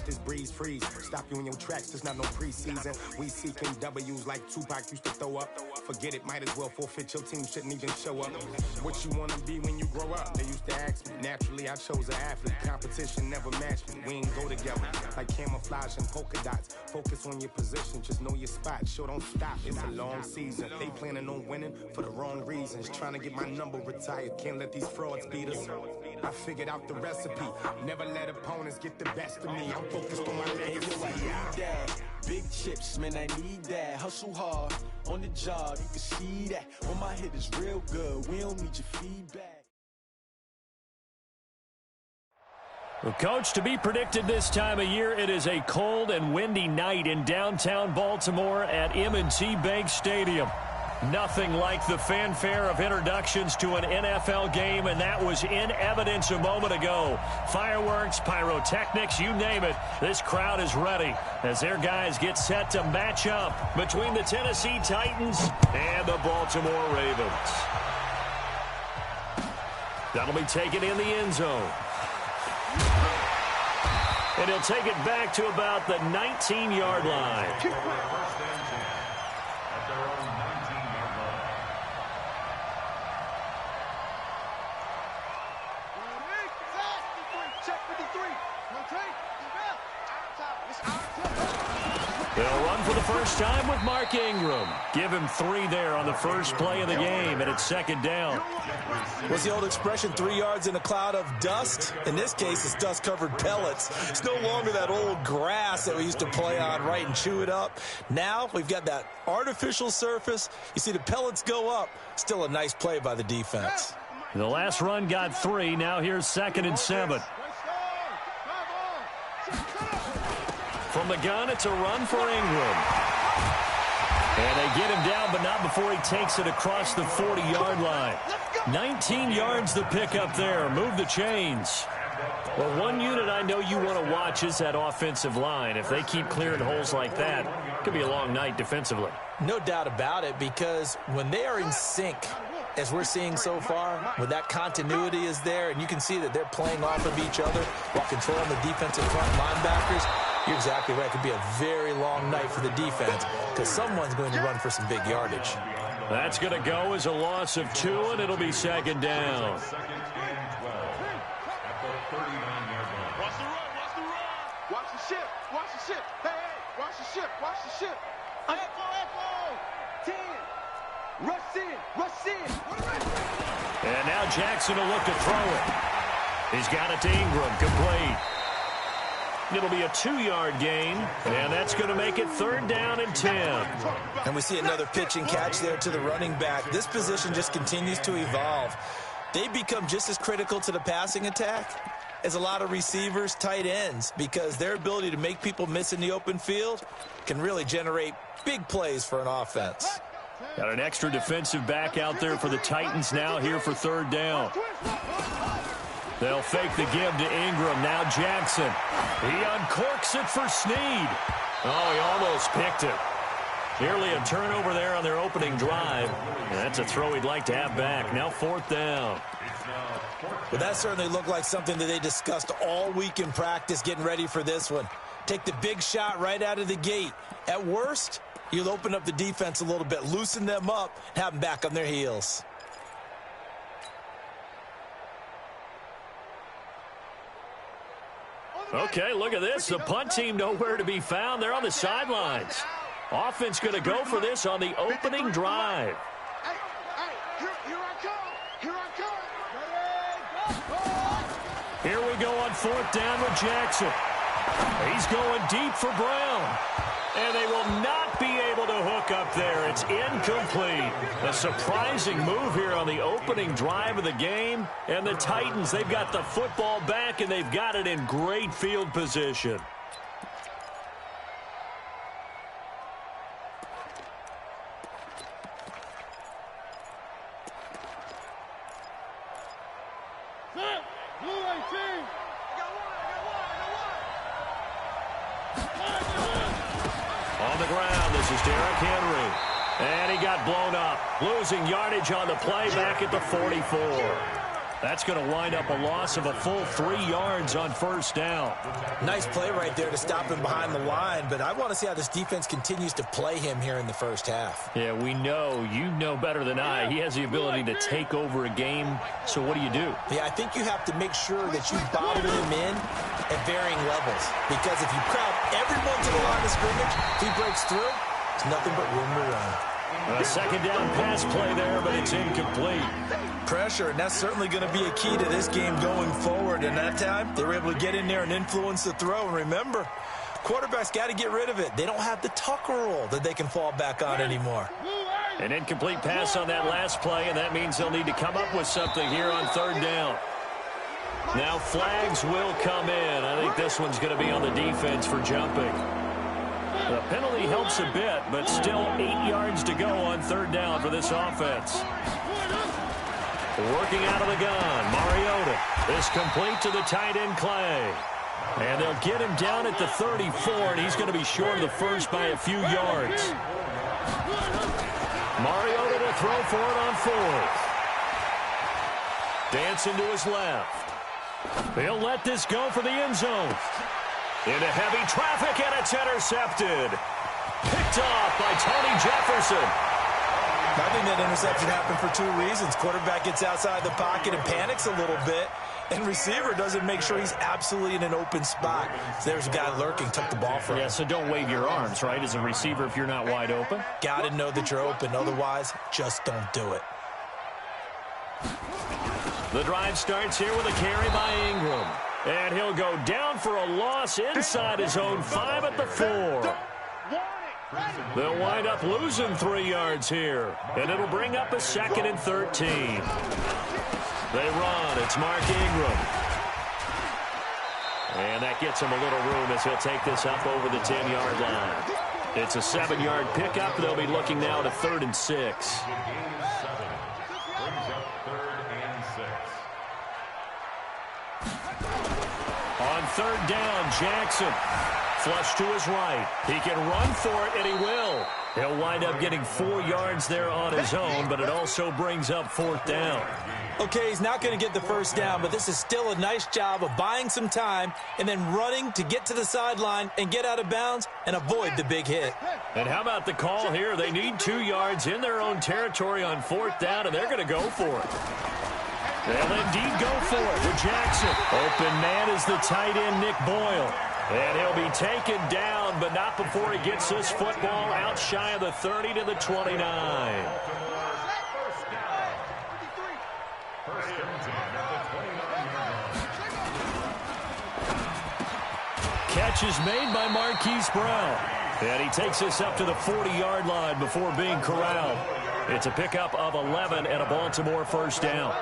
this breeze freeze. Stop you in your tracks, there's not no preseason. We seeking W's like Tupac used to throw up. Forget it, might as well forfeit. Your team shouldn't even show up. What you wanna be when you grow up? They used to ask me. Naturally, I chose an athlete. Competition never matched me. We ain't go together like camouflage and polka dots. Focus on your position, just know your spot. Sure, don't stop. It's a long season. They planning on winning for the wrong reasons. Trying to get my number retired. Can't let these frauds beat us. I figured out the recipe. Never let opponents get the best of me. I'm focused on my legacy. Big chips, man, I need that. Hustle hard on the job, you can see that. When my hit is real good, we don't need your feedback. Well, Coach, to be predicted this time of year, it is a cold and windy night in downtown Baltimore at M&T Bank Stadium. Nothing like the fanfare of introductions to an NFL game, and that was in evidence a moment ago. Fireworks, pyrotechnics, you name it. This crowd is ready as their guys get set to match up between the Tennessee Titans and the Baltimore Ravens. That'll be taken in the end zone. And he'll take it back to about the 19-yard line. They'll run for the first time with Mark Ingram. Give him 3 there on the first play of the game, and it's second down. What's the old expression, 3 yards in a cloud of dust? In this case, it's dust-covered pellets. It's no longer that old grass that we used to play on, right, and chew it up. Now we've got that artificial surface. You see the pellets go up. Still a nice play by the defense. The last run got 3. Now here's 2nd and 7. From the gun, it's a run for Ingram. And they get him down, but not before he takes it across the 40-yard line. 19 yards the pickup there. Move the chains. Well, one unit I know you want to watch is that offensive line. If they keep clearing holes like that, it could be a long night defensively. No doubt about it, because when they are in sync, as we're seeing so far, when that continuity is there, and you can see that they're playing off of each other while controlling the defensive front linebackers, you're exactly right. It could be a very long night for the defense because someone's going to run for some big yardage. That's going to go as a loss of 2, and it'll be second down. Watch the run. Watch the ship. Watch the ship. Hey, watch the ship. Watch the ship. Echo. 10. Rush in. And now Jackson will look to throw it. He's got it to Ingram. Complete. It'll be a 2-yard gain, and that's going to make it 3rd down and 10. And we see another pitch and catch there to the running back. This position just continues to evolve. They become just as critical to the passing attack as a lot of receivers, tight ends, because their ability to make people miss in the open field can really generate big plays for an offense. Got an extra defensive back out there for the Titans now here for 3rd down. They'll fake the give to Ingram. Now Jackson. He uncorks it for Snead. Oh, he almost picked it. Nearly a turnover there on their opening drive. And that's a throw he'd like to have back. Now 4th down. Well, that certainly looked like something that they discussed all week in practice getting ready for this one. Take the big shot right out of the gate. At worst, you'll open up the defense a little bit, loosen them up, and have them back on their heels. Okay, look at this. The punt team nowhere to be found. They're on the sidelines. Offense going to go for this on the opening drive. Here we go on 4th down with Jackson. He's going deep for Brown. And they will not be able to hook up there. It's incomplete. A surprising move here on the opening drive of the game. And the Titans, they've got the football back, and they've got it in great field position. And he got blown up, losing yardage on the play back at the 44. That's going to wind up a loss of a full 3 yards on first down. Nice play right there to stop him behind the line, but I want to see how this defense continues to play him here in the first half. Yeah, we know. You know better than I. He has the ability to take over a game, so what do you do? Yeah, I think you have to make sure that you bottle him in at varying levels, because if you crowd everyone to the line of scrimmage, if he breaks through, it's nothing but room to run. A second down pass play there, but it's incomplete. Pressure, and that's certainly going to be a key to this game going forward. And that time, they were able to get in there and influence the throw. And remember, quarterbacks got to get rid of it. They don't have the Tucker rule that they can fall back on anymore. An incomplete pass on that last play, and that means they'll need to come up with something here on third down. Now flags will come in. I think this one's going to be on the defense for jumping. The penalty helps a bit, but still 8 yards to go on third down for this offense. Working out of the gun, Mariota is complete to the tight end Clay. And they'll get him down at the 34, and he's going to be short of the first by a few yards. Mariota to throw for it on fourth. Dancing to his left. He'll let this go for the end zone. Into heavy traffic, and it's intercepted. Picked off by Tony Jefferson. I think that interception happened for 2 reasons. Quarterback gets outside the pocket and panics a little bit, and receiver doesn't make sure he's absolutely in an open spot. So there's a guy lurking, took the ball from him. Yeah, so don't wave your arms, right, as a receiver if you're not wide open. Got to know that you're open. Otherwise, just don't do it. The drive starts here with a carry by Ingram. And he'll go down for a loss inside his own 5 at the 4. They'll wind up losing 3 yards here. And it'll bring up a 2nd and 13. They run. It's Mark Ingram. And that gets him a little room as he'll take this up over the 10-yard line. It's a 7-yard pickup. They'll be looking now to 3rd and 6. On third down, Jackson. Flush to his right. He can run for it, and he will. He'll wind up getting 4 yards there on his own, but it also brings up 4th down. Okay, he's not going to get the first down, but this is still a nice job of buying some time and then running to get to the sideline and get out of bounds and avoid the big hit. And how about the call here? They need 2 yards in their own territory on 4th down, and they're going to go for it. They'll indeed go for it with Jackson. Open man is the tight end, Nick Boyle. And he'll be taken down, but not before he gets this football out shy of the 30 to the 29. Catch is made by Marquise Brown. And he takes this up to the 40-yard line before being corralled. It's a pickup of 11 and a Baltimore first down.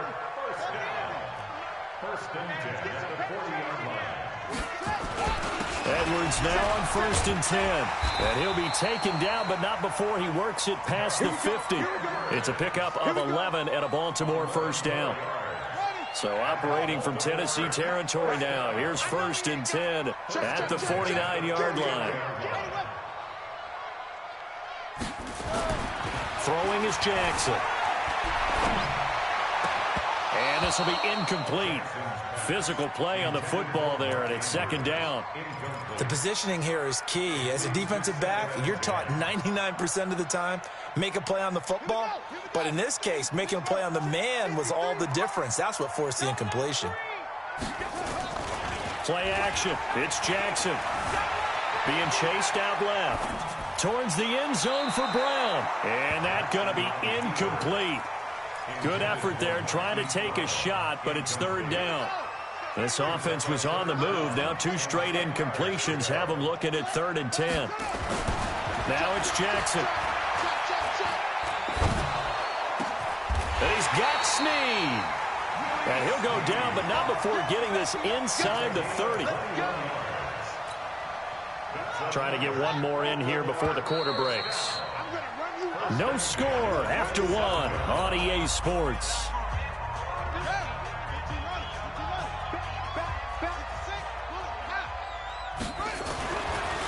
Edwards now on 1st and 10. And he'll be taken down, but not before he works it past the 50. It's a pickup of 11 and a Baltimore first down. So operating from Tennessee territory now. Here's 1st and 10 at the 49-yard line. Throwing is Jackson. And this will be incomplete. Physical play on the football there, and it's 2nd down. The positioning here is key. As a defensive back, you're taught 99% of the time, make a play on the football. But in this case, making a play on the man was all the difference. That's what forced the incompletion. Play action. It's Jackson. Being chased out left. Towards the end zone for Brown. And that's going to be incomplete. Good effort there trying to take a shot, but it's 3rd down. This offense was on the move. Now 2 straight incompletions have them looking at 3rd and 10. Now it's Jackson. And he's got Snead. And he'll go down, but not before getting this inside the 30. Trying to get one more in here before the quarter breaks. No score after 1 on EA Sports.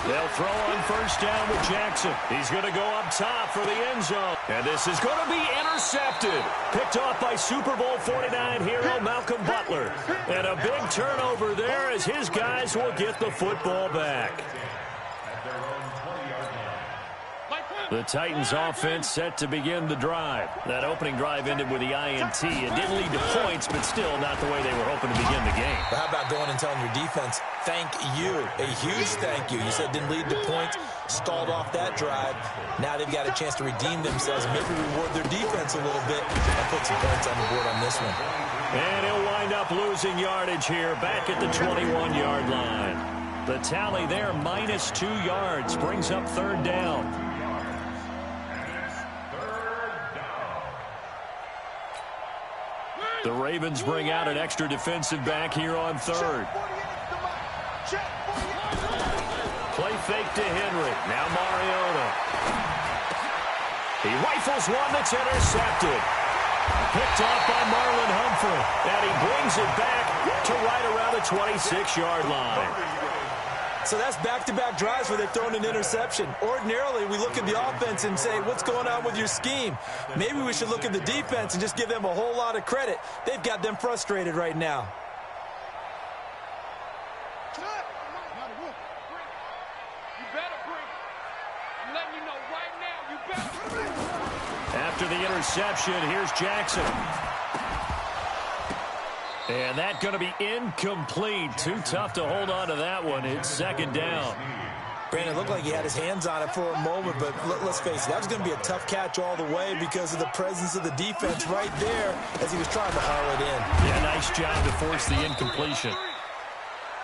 They'll throw on first down with Jackson. He's going to go up top for the end zone. And this is going to be intercepted. Picked off by Super Bowl 49 hero Malcolm Butler. And a big turnover there as his guys will get the football back. The Titans offense set to begin the drive. That opening drive ended with the INT. It didn't lead to points, but still not the way they were hoping to begin the game. But how about going and telling your defense, thank you, a huge thank you. You said it didn't lead to points, stalled off that drive. Now they've got a chance to redeem themselves, maybe reward their defense a little bit, and put some points on the board on this one. And he'll wind up losing yardage here, back at the 21-yard line. The tally there, -2 yards, brings up third down. The Ravens bring out an extra defensive back here on third. Play fake to Henry. Now Mariota. He rifles one that's intercepted. Picked off by Marlon Humphrey. And he brings it back to right around the 26-yard line. So that's back-to-back drives where they've thrown an interception. Ordinarily, we look at the offense and say, what's going on with your scheme? Maybe we should look at the defense and just give them a whole lot of credit. They've got them frustrated right now. You better bring it. I'm letting you know right now, you better bring it. After the interception, here's Jackson. And that's going to be incomplete. Too tough to hold on to that one. It's second down. Brandon, it looked like he had his hands on it for a moment, but let's face it, that was going to be a tough catch all the way because of the presence of the defense right there as he was trying to haul it in. Yeah, nice job to force the incompletion.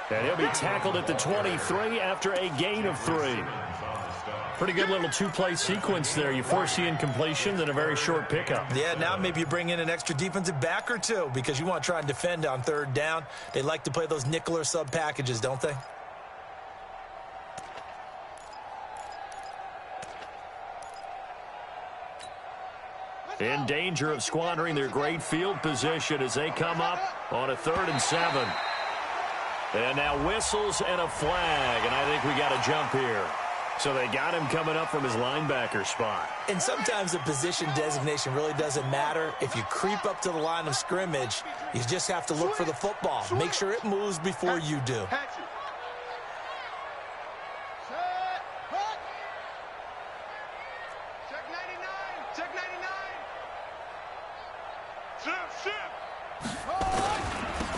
And he'll be tackled at the 23 after a gain of 3. Pretty good little two-play sequence there. You force the incompletion, then a very short pickup. Yeah, now maybe you bring in an extra defensive back or two because you want to try and defend on third down. They like to play those nickel or sub packages, don't they? In danger of squandering their great field position as they come up on a 3rd and 7. And now whistles and a flag, and I think we got a jump here. So they got him coming up from his linebacker spot. And sometimes the position designation really doesn't matter. If you creep up to the line of scrimmage, you just have to look for the football. Make sure it moves before you do. Check 99. Check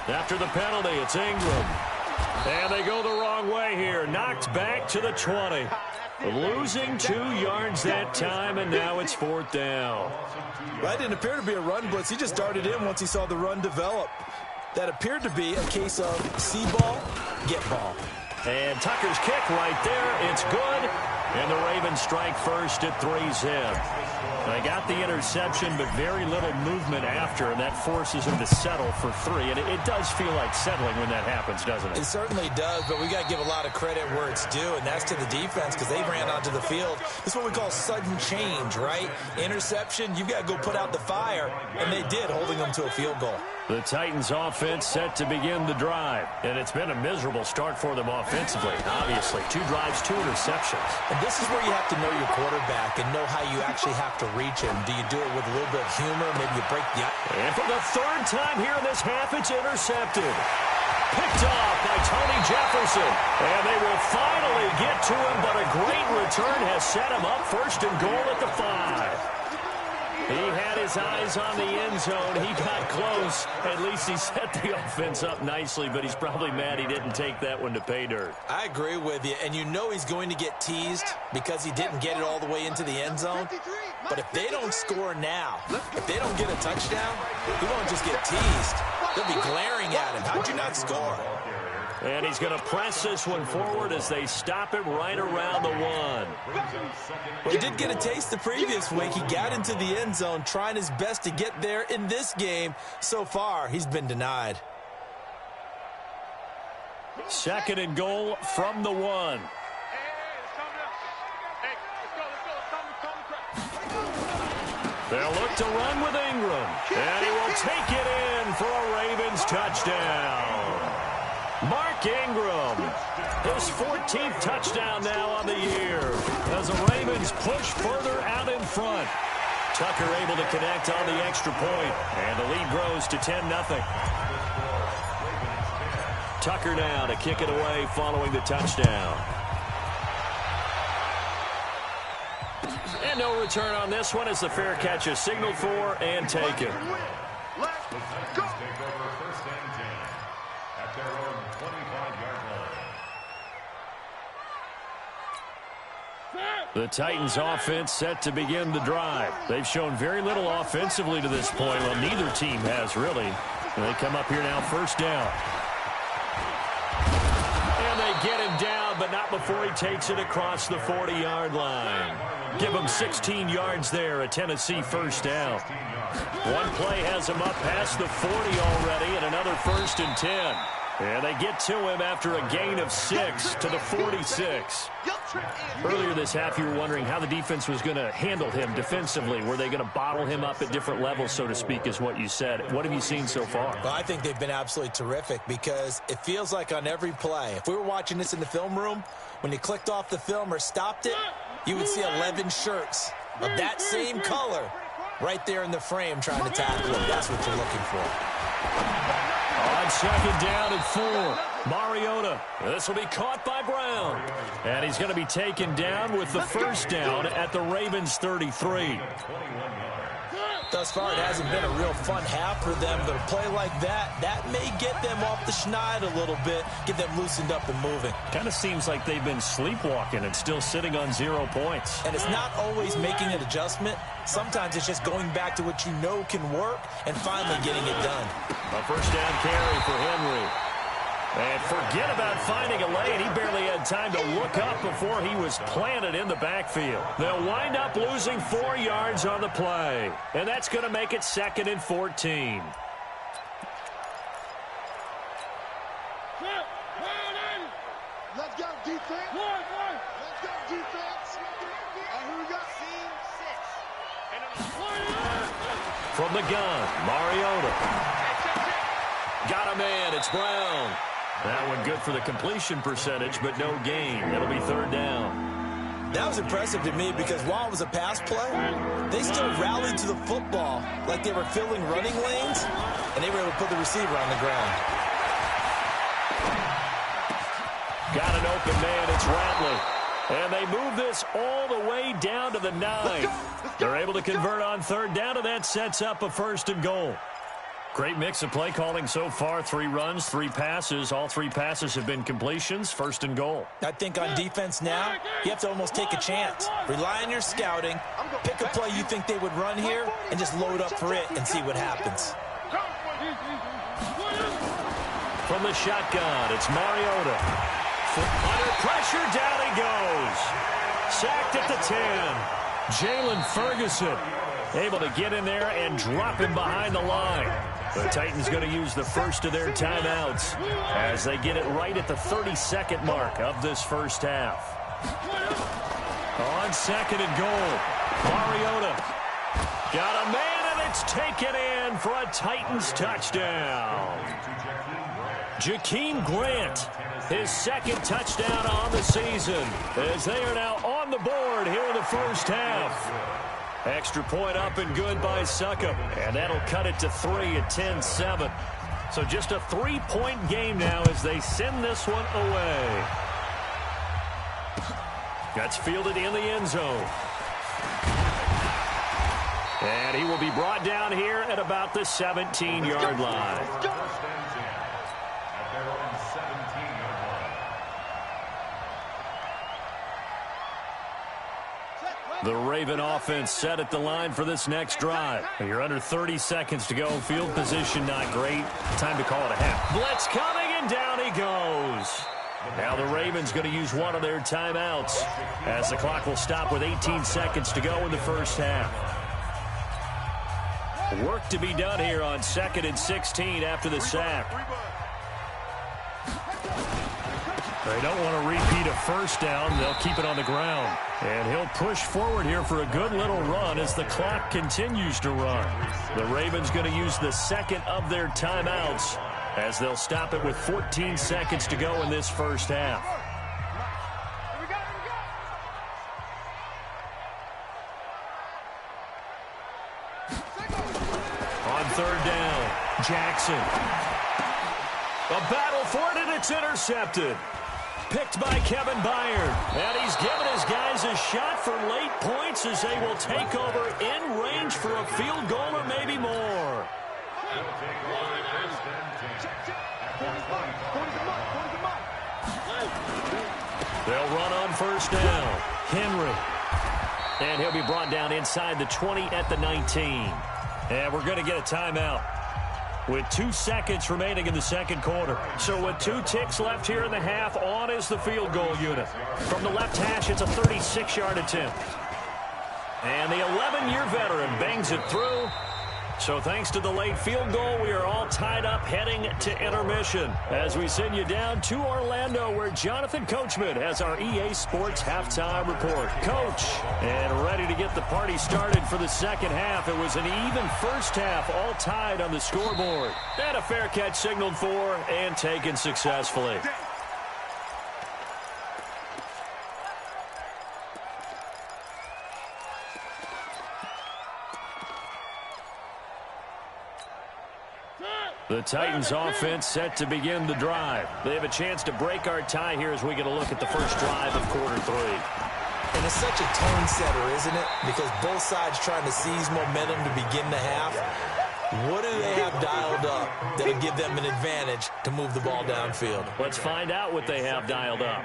99. After the penalty, it's Ingram. And they go the wrong way here. Knocked back to the 20. Losing 2 yards that time, and now it's 4th down. That didn't appear to be a run blitz. He just darted in once he saw the run develop. That appeared to be a case of see ball, get ball. And Tucker's kick right there. It's good. And the Ravens strike first at 3-zip. They got the interception, but very little movement after, and that forces them to settle for 3. And it does feel like settling when that happens, doesn't it? It certainly does, but we got to give a lot of credit where it's due, and that's to the defense because they ran onto the field. This is what we call sudden change, right? Interception, you've got to go put out the fire, and they did, holding them to a field goal. The Titans offense set to begin the drive, and it's been a miserable start for them offensively. Obviously, 2 drives, 2 interceptions. And this is where you have to know your quarterback and know how you actually have to reach him. Do you do it with a little bit of humor? Maybe you break the... And for the 3rd time here in this half, it's intercepted. Picked off by Tony Jefferson. And they will finally get to him, but a great return has set him up 1st and goal at the 5. He had his eyes on the end zone. He got close. At least he set the offense up nicely, but he's probably mad he didn't take that one to pay dirt. I agree with you, and you know he's going to get teased because he didn't get it all the way into the end zone. But if they don't score now, if they don't get a touchdown, he won't just get teased. They'll be glaring at him. How'd you not score? And he's going to press this one forward as they stop him right around the 1. Well, he did get a taste the previous week. He got into the end zone trying his best to get there in this game. So far, he's been denied. 2nd and goal from the 1. They'll look to run with Ingram. And he will take it in for a Ravens touchdown. Mark Ingram His 14th touchdown now on the year as the Ravens push further out in front. Tucker able to connect on the extra point, and the lead grows to 10-0. Tucker now to kick it away following the touchdown. And no return on this one as the fair catch is signaled for and taken. The Titans offense set to begin the drive. They've shown very little offensively to this point. Well, neither team has really. They come up here now, first down. And they get him down, but not before he takes it across the 40-yard line. Give him 16 yards there, a Tennessee first down. One play has him up past the 40 already, and another 1st and 10. And they get to him after a gain of 6 to the 46. Earlier this half, you were wondering how the defense was going to handle him defensively. Were they going to bottle him up at different levels, so to speak, is what you said. What have you seen so far? Well, I think they've been absolutely terrific because it feels like on every play, if we were watching this in the film room, when you clicked off the film or stopped it, you would see 11 shirts of that same color right there in the frame trying to tackle him. That's what you're looking for. On second down and 4, Mariota. This will be caught by Brown. And he's going to be taken down with the first down at the Ravens 33. Thus far, it hasn't been a real fun half for them, but a play like that may get them off the schneid a little bit, get them loosened up and moving. Kind of seems like they've been sleepwalking and still sitting on 0 points. And it's not always making an adjustment. Sometimes it's just going back to what you know can work and finally getting it done. A first down carry for Henry. And forget about finding a lane. He barely had time to look up before he was planted in the backfield. They'll wind up losing 4 yards on the play. And that's going to make it 2nd and 14. Let's go, defense. Let's go, defense. Who we got? Team 6. From the gun, Mariota. Got a man. It's Brown. That one good for the completion percentage, but no gain. It'll be 3rd down. That was impressive to me because while it was a pass play, they still rallied to the football like they were filling running lanes, and they were able to put the receiver on the ground. Got an open man. It's Ratley. And they move this all the way down to the 9. They're able to convert on 3rd down, and that sets up a 1st and goal. Great mix of play calling so far. 3 runs, 3 passes. All 3 passes have been completions. 1st and goal. I think on defense now, you have to almost take a chance. Rely on your scouting. Pick a play you think they would run here and just load up for it and see what happens. From the shotgun, it's Mariota. Under pressure, down he goes. Sacked at the 10. Jalen Ferguson able to get in there and drop him behind the line. The Titans going to use the first of their timeouts as they get it right at the 32nd mark of this first half. On 2nd and goal, Mariota got a man, and it's taken in for a Titans touchdown. Jakeem Grant, his 2nd touchdown on the season, as they are now on the board here in the first half. Extra point up and good by Succop, and that'll cut it to 3 at 10-7. So just a 3-point game now as they send this one away. That's fielded in the end zone. And he will be brought down here at about the 17-yard line. The Raven offense set at the line for this next drive. You're under 30 seconds to go. Field position not great. Time to call it a half. Blitz coming, and down he goes. Now the Ravens going to use one of their timeouts as the clock will stop with 18 seconds to go in the first half. Work to be done here on 2nd and 16 after the sack. They don't want to repeat a first down. They'll keep it on the ground. And he'll push forward here for a good little run as the clock continues to run. The Ravens going to use the 2nd of their timeouts as they'll stop it with 14 seconds to go in this first half. third down. Jackson. A battle for it, and it's intercepted. Picked by Kevin Byard. And he's given his guys a shot for late points as they will take over in range for a field goal or maybe more. They'll run on first down. Henry. And he'll be brought down inside the 20 at the 19. And we're going to get a timeout with 2 seconds remaining in the second quarter. So with 2 ticks left here in the half, on is the field goal unit. From the left hash, it's a 36-yard attempt. And the 11-year veteran bangs it through. So thanks to the late field goal, we are all tied up heading to intermission as we send you down to Orlando where Jonathan Coachman has our EA Sports halftime report. Coach, and ready to get the party started for the second half. It was an even first half, all tied on the scoreboard. And a fair catch signaled for and taken successfully. The Titans offense set to begin the drive. They have a chance to break our tie here as we get a look at the first drive of quarter 3. And it's such a tone setter, isn't it? Because both sides trying to seize momentum to begin the half. What do they have dialed up that'll give them an advantage to move the ball downfield? Let's find out what they have dialed up.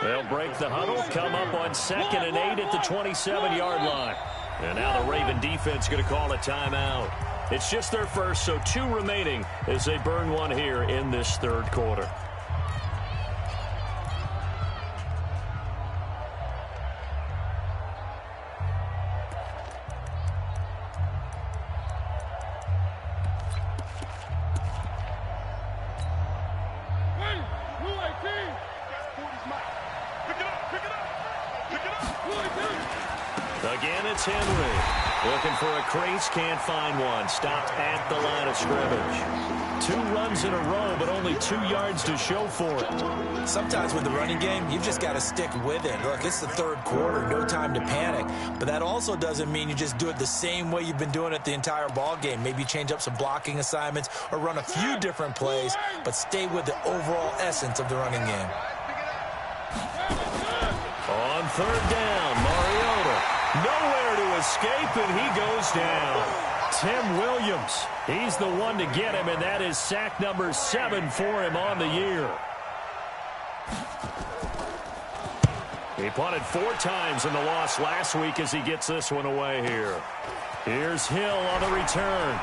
They'll break the huddle, come up on 2nd and 8 at the 27-yard line. And now the Raven defense going to call a timeout. It's just their first, so 2 remaining as they burn one here in this third quarter. Again, it's Henry. Looking for a crease, can't find one. Stopped at the line of scrimmage. 2 runs in a row, but only 2 yards to show for it. Sometimes with the running game, you've just got to stick with it. Look, it's the third quarter, no time to panic. But that also doesn't mean you just do it the same way you've been doing it the entire ball game. Maybe change up some blocking assignments or run a few different plays, but stay with the overall essence of the running game. On third down, Mariota. Nowhere to escape, and he goes down. Tim Williams, he's the one to get him, and that is sack number 7 for him on the year. He punted 4 times in the loss last week as he gets this one away here. Here's Hill on the return.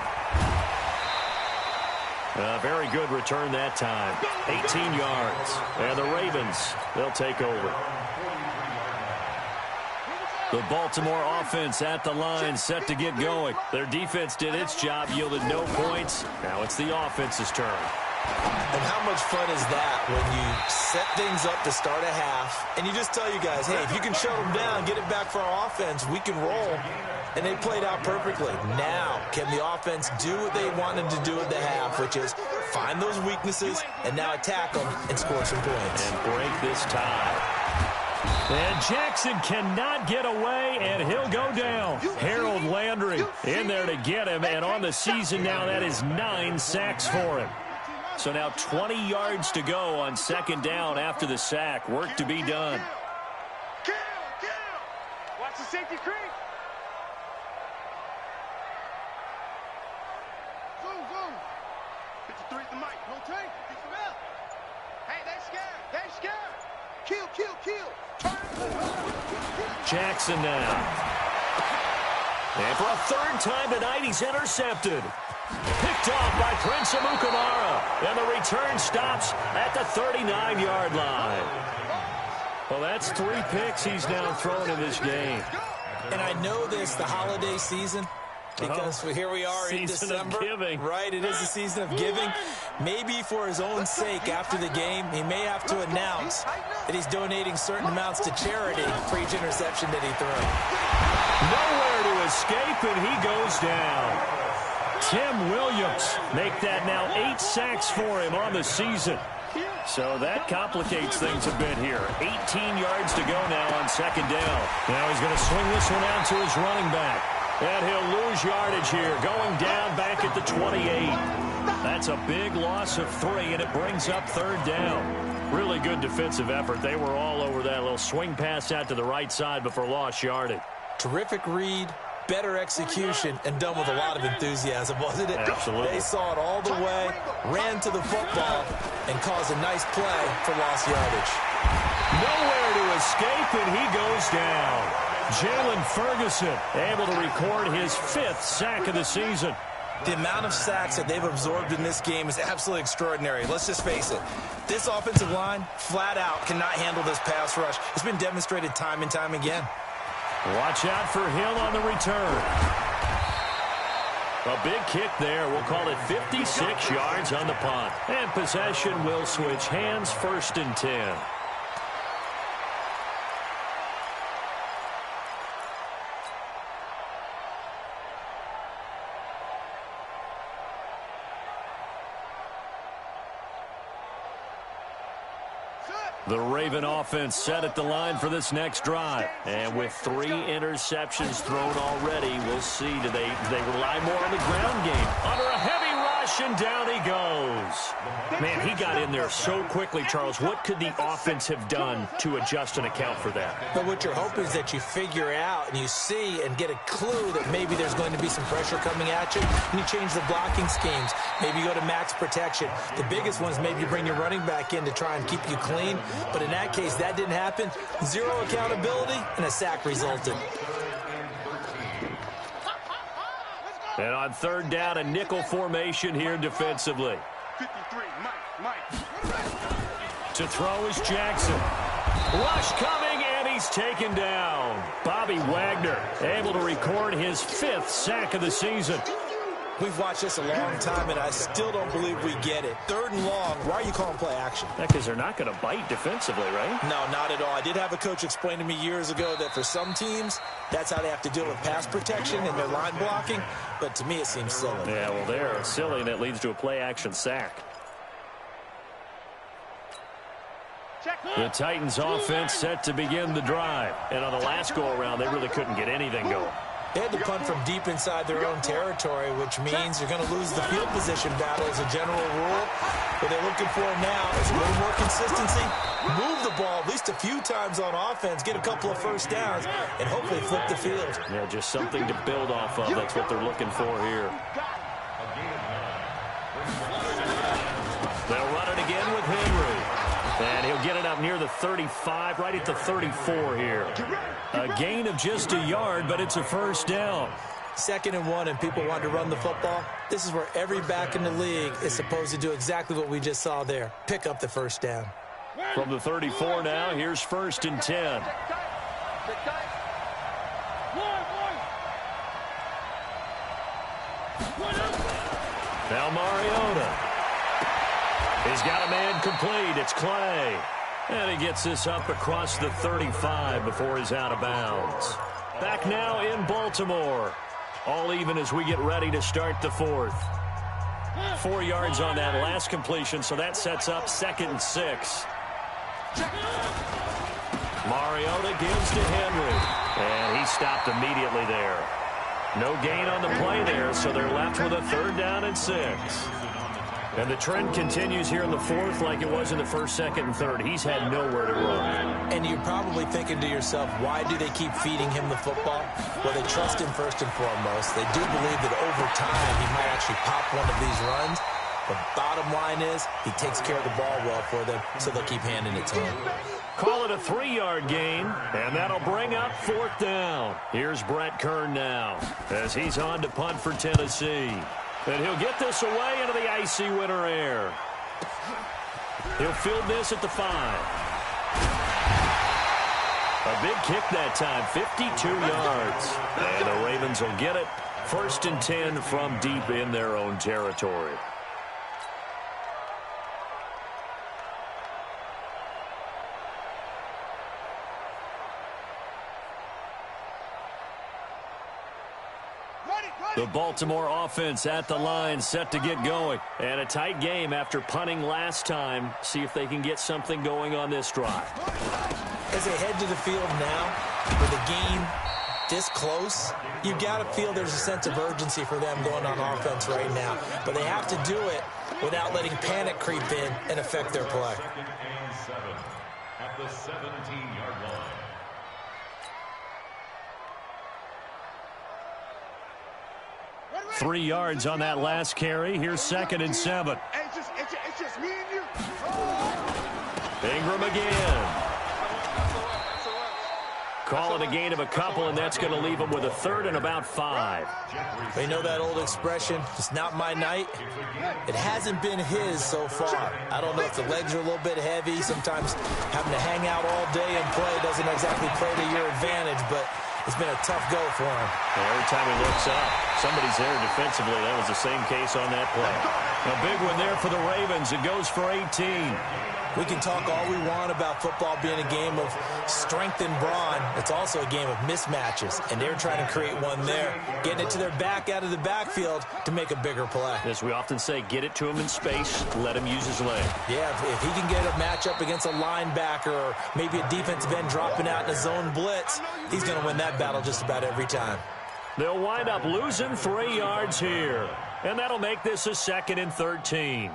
A very good return that time. 18 yards. And the Ravens, they'll take over. The Baltimore offense at the line, set to get going. Their defense did its job, yielded no points. Now it's the offense's turn. And how much fun is that when you set things up to start a half, and you just tell you guys, hey, if you can shut them down, get it back for our offense, we can roll. And they played out perfectly. Now, can the offense do what they wanted to do at the half, which is find those weaknesses and now attack them and score some points. And break this tie. And Jackson cannot get away, and he'll go down. Harold Landry in there to get him, and on the season now, that is 9 sacks for him. So now 20 yards to go on second down after the sack. Work to be done. Watch the safety creep. Zoom. 53 at the mic. No tank. Get some help. Hey, they scared. Kill. Jackson now. And for a third time tonight, he's intercepted. Picked off by Prince Amukamara. And the return stops at the 39-yard line. Well, that's 3 picks he's now thrown in this game. And I know this, the holiday season, because here we are in December. Right, it is the season of giving. Maybe for his own sake after the game, he may have to announce that he's donating certain amounts to charity for each interception that he threw. Nowhere to escape, and he goes down. Tim Williams make that now 8 sacks for him on the season. So that complicates things a bit here. 18 yards to go now on second down. Now he's going to swing this one out to his running back. And he'll lose yardage here, going down back at the 28. That's a big loss of 3, and it brings up 3rd down. Really good defensive effort. They were all over that little swing pass out to the right side before lost yardage. Terrific read, better execution, and done with a lot of enthusiasm, wasn't it? Absolutely. They saw it all the way, ran to the football, and caused a nice play for lost yardage. Nowhere to escape, and he goes down. Jalen Ferguson able to record his 5th sack of the season. The amount of sacks that they've absorbed in this game is absolutely extraordinary. Let's just face it. This offensive line, flat out, cannot handle this pass rush. It's been demonstrated time and time again. Watch out for Hill on the return. A big kick there. We'll call it 56 yards on the punt. And possession will switch hands, 1st and 10. The Raven offense set at the line for this next drive. And with 3 interceptions thrown already, we'll see, do they rely more on the ground game? Under a heavy rush, and down he goes. Man, he got in there so quickly, Charles. What could the offense have done to adjust and account for that? But what you're hoping is that you figure out and you see and get a clue that maybe there's going to be some pressure coming at you, and you change the blocking schemes. Maybe you go to max protection. The biggest one is maybe you bring your running back in to try and keep you clean. But in that case, that didn't happen. 0 accountability, and a sack resulted. And on 3rd down, a nickel formation here defensively. 53, Mike. To throw is Jackson. Rush coming, and he's taken down. Bobby Wagner able to record his 5th sack of the season. We've watched this a long time, and I still don't believe we get it. 3rd and long, why are you calling play action? Because they're not going to bite defensively, right? No, not at all. I did have a coach explain to me years ago that for some teams, that's how they have to deal with pass protection and their line blocking. But to me, it seems silly. Yeah, well, they're silly, and it leads to a play-action sack. The Titans offense set to begin the drive. And on the last go-around, they really couldn't get anything going. They had to punt from deep inside their own territory, which means you're going to lose the field position battle as a general rule. What they're looking for now is a little more consistency, move the ball at least a few times on offense, get a couple of 1st downs, and hopefully flip the field. Yeah, just something to build off of. That's what they're looking for here. They'll run it again with Henry. And he'll get it up near the 35, right at the 34 here. A gain of just a yard, but it's a 1st down. 2nd and 1, and people want to run the football. This is where every back in the league is supposed to do exactly what we just saw there. Pick up the 1st down. From the 34 now, here's 1st and 10. Now Mariota. He's got a man complete. It's Clay. And he gets this up across the 35 before he's out of bounds. Back now in Baltimore. All even as we get ready to start the 4th. 4 yards on that last completion, so that sets up 2nd and 6. Mariota gives to Henry. And he stopped immediately there. No gain on the play there, so they're left with a 3rd down and 6. And the trend continues here in the 4th like it was in the 1st, 2nd, and 3rd. He's had nowhere to run. And you're probably thinking to yourself, why do they keep feeding him the football? Well, they trust him first and foremost. They do believe that over time he might actually pop one of these runs. The bottom line is he takes care of the ball well for them, so they'll keep handing it to him. Call it a 3-yard gain, and that'll bring up 4th down. Here's Brett Kern now as he's on to punt for Tennessee. And he'll get this away into the icy winter air. He'll field this at the 5. A big kick that time, 52 yards. And the Ravens will get it. 1st and 10 from deep in their own territory. The Baltimore offense at the line, set to get going. And a tight game after punting last time. See if they can get something going on this drive. As they head to the field now, with a gain this close, you got to feel there's a sense of urgency for them going on offense right now. But they have to do it without letting panic creep in and affect their play. Second and 7 at the 17-yard line. Three yards on that last carry. Here's 2nd and 7. It's just me and you. Ingram again. Call it a gain of a couple, and that's going to leave him with a 3rd and about 5. They know that old expression, it's not my night. It hasn't been his so far. I don't know if the legs are a little bit heavy. Sometimes having to hang out all day and play doesn't exactly play to your advantage, but it's been a tough go for him. Every time he looks up, somebody's there defensively. That was the same case on that play. A big one there for the Ravens. It goes for 18. We can talk all we want about football being a game of strength and brawn. It's also a game of mismatches, and they're trying to create one there, getting it to their back out of the backfield to make a bigger play. As we often say, get it to him in space, let him use his leg. Yeah, if he can get a matchup against a linebacker or maybe a defensive end dropping out in a zone blitz, he's going to win that battle just about every time. They'll wind up losing 3 yards here, and that'll make this a 2nd and 13.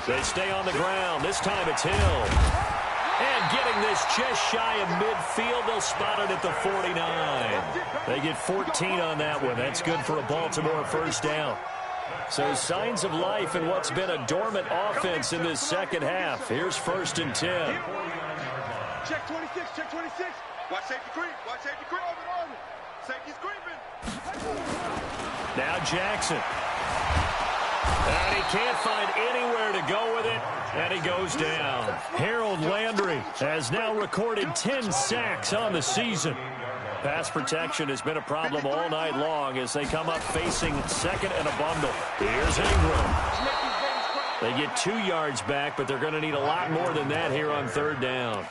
They stay on the ground. This time it's Hill. And getting this just shy of midfield. They'll spot it at the 49. They get 14 on that one. That's good for a Baltimore first down. So signs of life in what's been a dormant offense in this second half. Here's 1st and 10. Check 26, check 26. Watch safety creep, watch safety creep. Safety's creeping. Now Jackson. And he can't find anywhere to go with it, and he goes down. Harold Landry has now recorded 10 sacks on the season. Pass protection has been a problem all night long as they come up facing 2nd and a bundle. Here's Ingram. They get 2 yards back, but they're going to need a lot more than that here on 3rd down.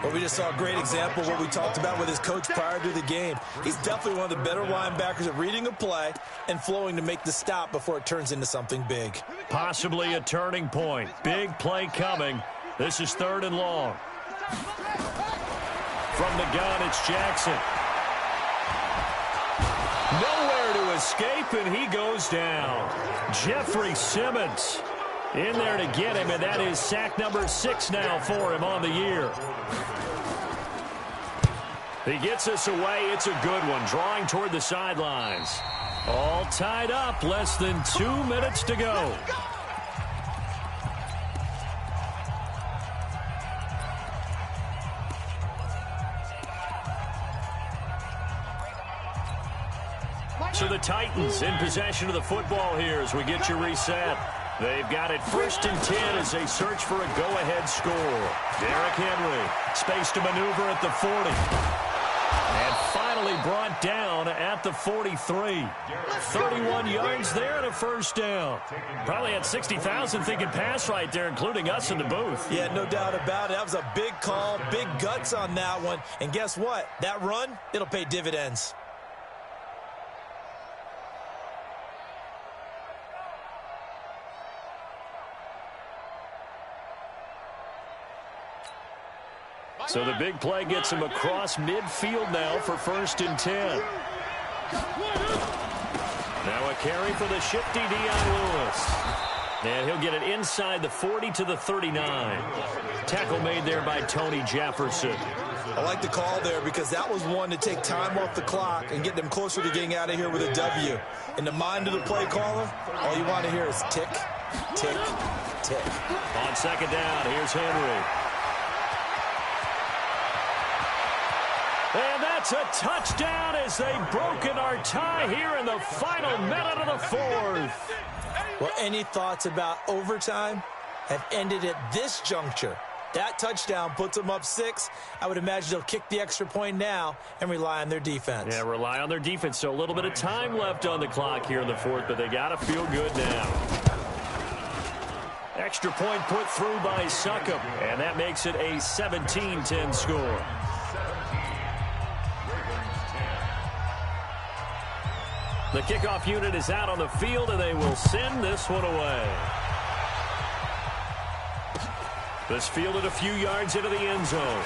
Well, we just saw a great example of what we talked about with his coach prior to the game. He's definitely one of the better linebackers at reading a play and flowing to make the stop before it turns into something big. Possibly a turning point. Big play coming. This is 3rd and long. From the gun, it's Jackson. Nowhere to escape, and he goes down. Jeffrey Simmons in there to get him, and that is sack number 6 now for him on the year. He gets us away. It's a good one, drawing toward the sidelines. All tied up, less than 2 minutes to go. So the Titans in possession of the football here as we get you reset. They've got it 1st and 10 as they search for a go-ahead score. Derrick Henry, space to maneuver at the 40. And finally brought down at the 43. 31 yards there and a first down. Probably had 60,000 thinking pass right there, including us in the booth. Yeah, no doubt about it. That was a big call, big guts on that one. And guess what? That run, it'll pay dividends. So the big play gets him across midfield now for 1st and 10. Now a carry for the shifty Dion Lewis. And he'll get it inside the 40 to the 39. Tackle made there by Tony Jefferson. I like the call there because that was one to take time off the clock and get them closer to getting out of here with a W. In the mind of the play caller, all you want to hear is tick, tick, tick. On 2nd down, here's Henry. And that's a touchdown as they've broken our tie here in the final minute of the 4th. Well, any thoughts about overtime have ended at this juncture. That touchdown puts them up 6. I would imagine they'll kick the extra point now and rely on their defense. Yeah, rely on their defense. So a little bit of time left on the clock here in the 4th, but they got to feel good now. Extra point put through by Succop, and that makes it a 17-10 score. The kickoff unit is out on the field, and they will send this one away. This fielded a few yards into the end zone.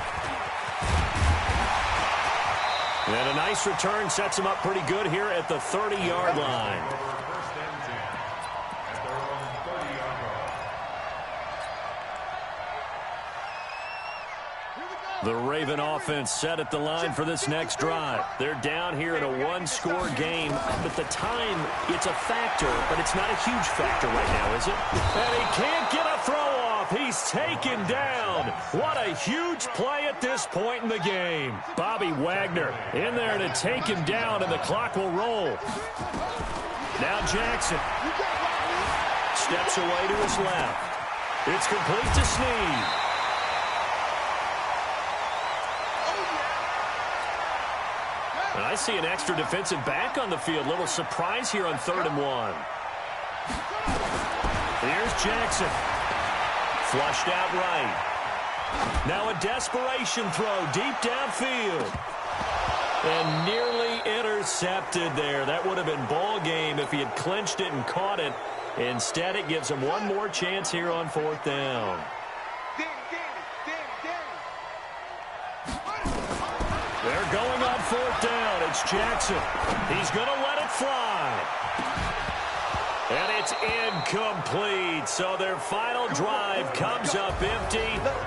And a nice return sets him up pretty good here at the 30-yard line. First and 10 at their own 30-yard line. The Raven offense set at the line for this next drive. They're down here in a one-score game. At the time, it's a factor, but it's not a huge factor right now, is it? And he can't get a throw off. He's taken down. What a huge play at this point in the game. Bobby Wagner in there to take him down, and the clock will roll. Now Jackson steps away to his left. It's complete to Snead. And I see an extra defensive back on the field. Little surprise here on 3rd and 1. Here's Jackson. Flushed out right. Now a desperation throw deep downfield. And nearly intercepted there. That would have been ball game if he had clinched it and caught it. Instead, it gives him one more chance here on 4th down. They're going on 4th down. It's Jackson. He's going to let it fly. And it's incomplete. So their final drive comes up empty.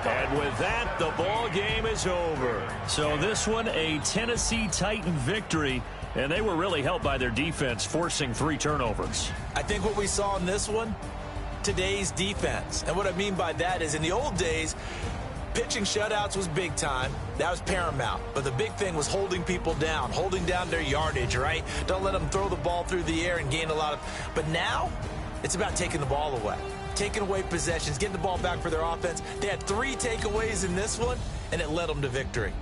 And with that, the ball game is over. So this one, a Tennessee Titan victory. And they were really helped by their defense, forcing 3 turnovers. I think what we saw in this one, today's defense. And what I mean by that is in the old days, pitching shutouts was big time. That was paramount. But the big thing was holding people down, holding down their yardage, right? Don't let them throw the ball through the air and gain a lot of... But now, it's about taking the ball away. Taking away possessions, getting the ball back for their offense. They had 3 takeaways in this one, and it led them to victory.